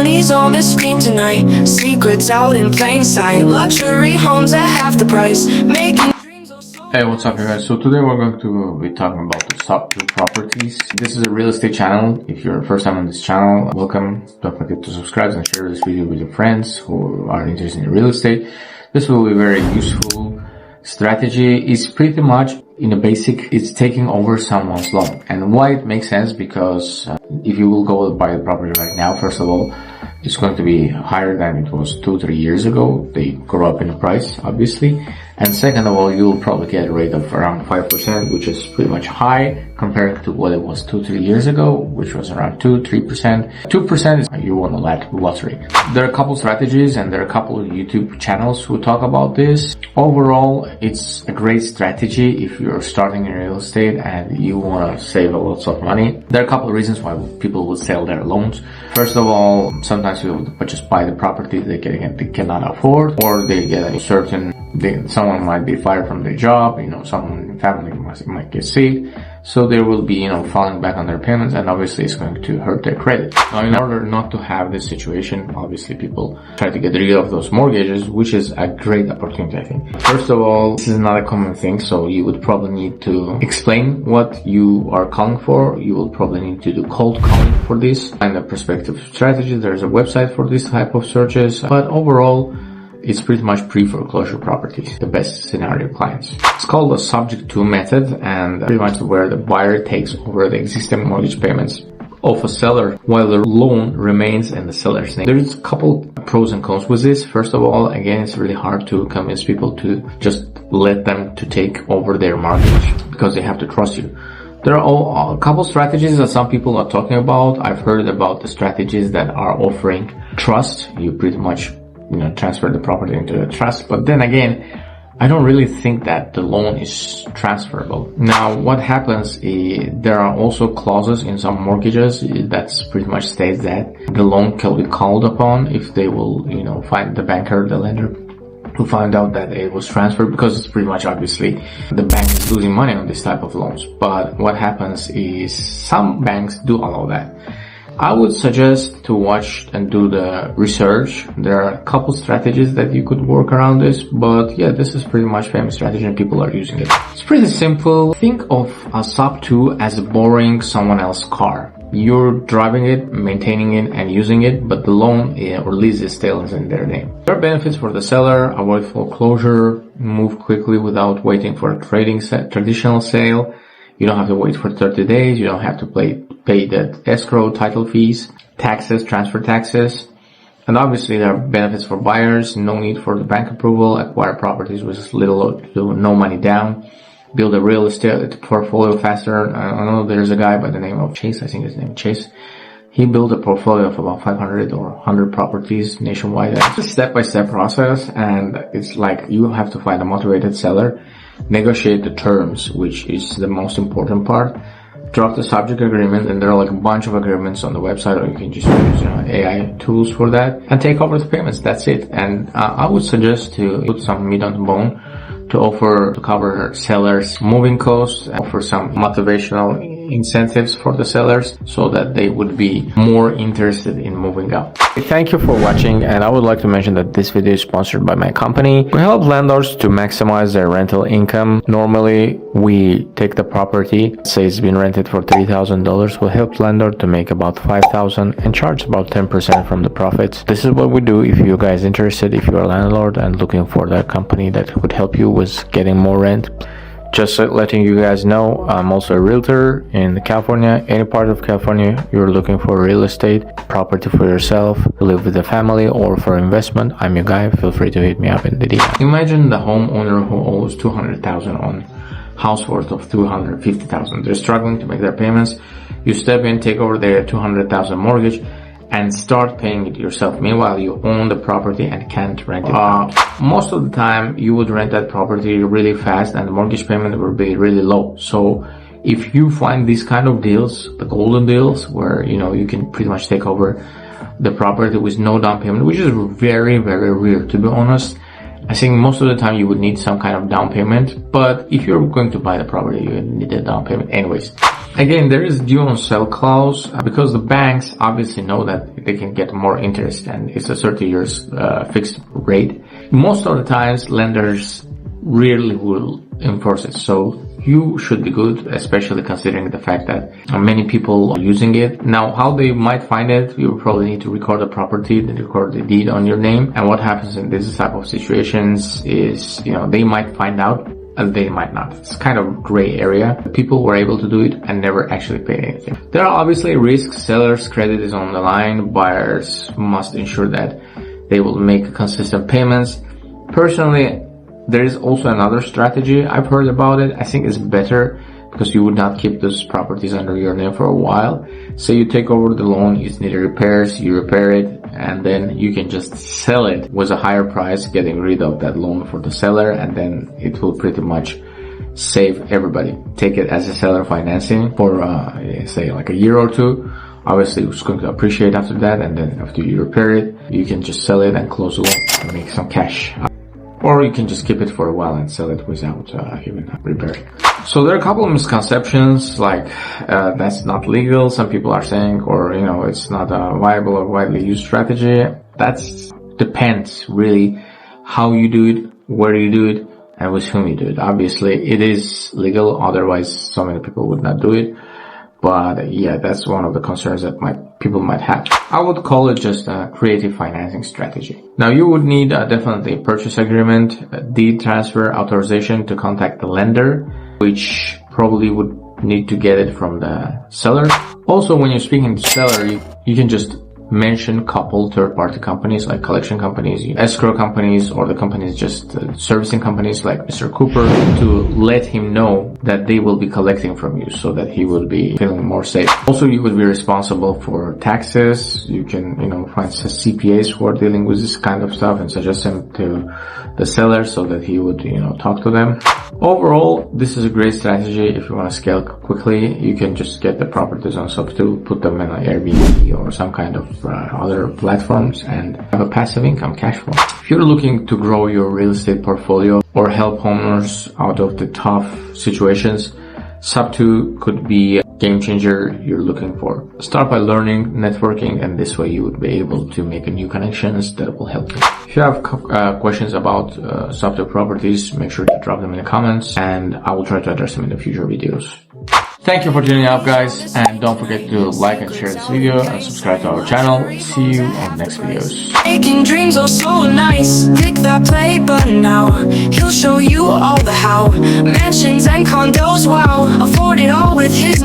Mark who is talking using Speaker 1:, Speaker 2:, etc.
Speaker 1: money's on the screen tonight. Secrets out in plain sight. Luxury homes at half the price. Making dreams all so.
Speaker 2: Hey, what's up you guys? So today we're going to be talking about the Subto properties. This is a real estate channel. If you're first time on this channel, welcome. Don't forget to subscribe and share this video with your friends who are interested in real estate. This will be very useful. Strategy is pretty much in a basic, it's taking over someone's loan. And why it makes sense, because if you will go buy the property right now, first of all, it's going to be higher than it was 2-3 years ago. They grow up in the price, obviously. And second of all, you'll probably get a rate of around 5%, which is pretty much high compared to what it was 2-3 years ago, which was around 2-3%. 2% is you won a lottery. There are a couple strategies and there are a couple of YouTube channels who talk about this. Overall, it's a great strategy if you're starting in real estate and you want to save a lot of money. There are a couple of reasons why people will sell their loans. First of all, sometimes people just buy the property they cannot afford, or they get a certain, someone might be fired from their job, someone in family might get sick, so they will be, falling back on their payments, and obviously it's going to hurt their credit. Now, in order not to have this situation, obviously people try to get rid of those mortgages, which is a great opportunity, I think. First of all, this is not a common thing, so you would probably need to explain what you are calling for. You will probably need to do cold calling for this and a prospective strategy. There's a website for this type of searches, but overall, it's pretty much pre-foreclosure properties, the best scenario clients. It's called a subject to method, and pretty much where the buyer takes over the existing mortgage payments of a seller while the loan remains in the seller's name. There's a couple pros and cons with this. First of all, again, it's really hard to convince people to just let them to take over their mortgage because they have to trust you. There are a couple strategies that some people are talking about. I've heard about the strategies that are offering trust. You pretty much transfer the property into a trust. But then again, I don't really think that the loan is transferable. Now, what happens is there are also clauses in some mortgages that's pretty much states that the loan can be called upon if they will, find the banker, the lender, to find out that it was transferred, because it's pretty much obviously the bank is losing money on this type of loans. But what happens is some banks do allow that. I would suggest to watch and do the research. There are a couple strategies that you could work around this, but yeah, this is pretty much famous strategy and people are using it. It's pretty simple. Think of a Subto as borrowing someone else's car. You're driving it, maintaining it, and using it, but the loan or lease is still in their name. There are benefits for the seller: avoid foreclosure, move quickly without waiting for a traditional sale. You don't have to wait for 30 days. You don't have to pay the escrow, title fees, taxes, transfer taxes. And obviously there are benefits for buyers. No need for the bank approval. Acquire properties with little to no money down. Build a real estate portfolio faster. I know there's a guy by the name of Chase. I think his name is Chase. He built a portfolio of about 500 or 100 properties nationwide. It's a step-by-step process, and it's like you have to find a motivated seller, negotiate the terms, which is the most important part, drop the subject agreement, and there are like a bunch of agreements on the website, or you can just use AI tools for that, and take over the payments. That's it. And I would suggest to put some meat on the bone to cover sellers' moving costs, offer some motivational incentives for the sellers so that they would be more interested in moving out. Thank you for watching, and I would like to mention that this video is sponsored by my company. We help landlords to maximize their rental income. Normally, we take the property, say it's been rented for $3,000, we'll help landlord to make about $5,000 and charge about 10% from the profits. This is what we do. If you guys interested, if you're a landlord and looking for that company that could help you with getting more rent, just letting you guys know, I'm also a realtor in California. Any part of California you're looking for real estate, property for yourself, to live with a family, or for investment, I'm your guy. Feel free to hit me up in the DM. Imagine the homeowner who owes $200,000 on house worth of $250,000. They're struggling to make their payments. You step in, take over their $200,000 mortgage, and start paying it yourself. Meanwhile, you own the property and can't rent it out. Most of the time, you would rent that property really fast and the mortgage payment will be really low. So if you find these kind of deals, the golden deals, where you can pretty much take over the property with no down payment, which is very, very rare, to be honest. I think most of the time you would need some kind of down payment, but if you're going to buy the property, you need a down payment anyways. Again, there is due on sell clause because the banks obviously know that they can get more interest, and it's a 30 years fixed rate. Most of the times, lenders rarely will enforce it. So you should be good, especially considering the fact that many people are using it. Now, how they might find it, you probably need to record the property, then record the deed on your name. And what happens in this type of situations is, they might find out and they might not. It's kind of gray area. People were able to do it and never actually paid anything. There are obviously risks. Sellers' credit is on the line. Buyers must ensure that they will make consistent payments. Personally, there is also another strategy. I've heard about it. I think it's better because you would not keep those properties under your name for a while. So you take over the loan, it needs repairs, you repair it, and then you can just sell it with a higher price, getting rid of that loan for the seller, and then it will pretty much save everybody. Take it as a seller financing for, say like a year or two. Obviously it's going to appreciate after that, and then after you repair it, you can just sell it and close the loan and make some cash. Or you can just keep it for a while and sell it without even repairing. So there are a couple of misconceptions, like that's not legal, some people are saying, or it's not a viable or widely used strategy. That depends really how you do it, where you do it, and with whom you do it. Obviously it is legal, otherwise so many people would not do it. But yeah, that's one of the concerns that people might have. I would call it just a creative financing strategy. Now you would need definitely a purchase agreement, a deed transfer authorization to contact the lender, which probably would need to get it from the seller. Also, when you're speaking to the seller, you can just mention couple third-party companies like collection companies, escrow companies, or the companies just servicing companies like Mr. Cooper, to let him know that they will be collecting from you so that he will be feeling more safe. Also, you would be responsible for taxes. You can, find CPAs who are dealing with this kind of stuff and suggest them to the seller so that he would, talk to them. Overall, this is a great strategy. If you want to scale quickly, you can just get the properties on Subto, put them in an Airbnb or some kind of other platforms and have a passive income cash flow. If you're looking to grow your real estate portfolio or help homeowners out of the tough situations, Subto could be a game changer you're looking for. Start by learning, networking, and this way you would be able to make new connections that will help you. If you have questions about Subto properties, make sure to drop them in the comments and I will try to address them in the future videos. Thank you for tuning out, guys, and don't forget to like and share this video and subscribe to our channel. See you on the next videos.
Speaker 1: Making dreams oh so nice. Click that play button now. He'll show you all the how. Mansions and condos, wow. Afford it all with his